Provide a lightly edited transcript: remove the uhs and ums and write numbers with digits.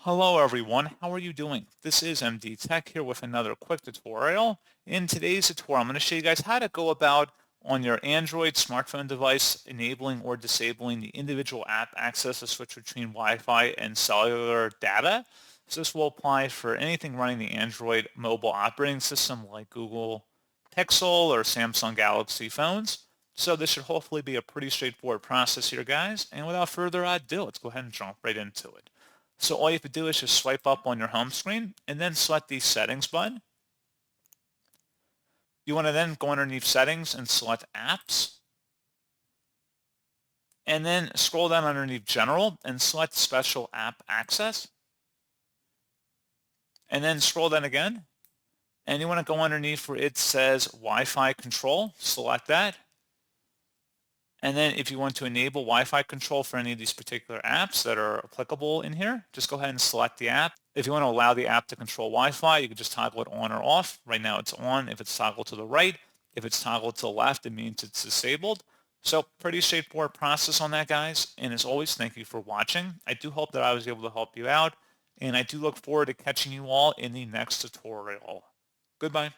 Hello everyone, how are you doing? This is MD Tech here with another quick tutorial. In today's tutorial, I'm going to show you guys how to go about on your Android smartphone device enabling or disabling the individual app access to switch between Wi-Fi and cellular data. So this will apply for anything running the Android mobile operating system like Google Pixel or Samsung Galaxy phones. So this should hopefully be a pretty straightforward process here, guys. And without further ado, let's go ahead and jump right into it. So all you have to do is just swipe up on your home screen and then select the settings button. You want to then go underneath settings and select apps. And then scroll down underneath general and select special app access. And then scroll down again. And you want to go underneath where it says Wi-Fi control, select that. And then if you want to enable Wi-Fi control for any of these particular apps that are applicable in here, just go ahead and select the app. If you want to allow the app to control Wi-Fi, you can just toggle it on or off. Right now it's on. If it's toggled to the right, if it's toggled to the left, it means it's disabled. So pretty straightforward process on that, guys. And as always, thank you for watching. I do hope that I was able to help you out. And I do look forward to catching you all in the next tutorial. Goodbye.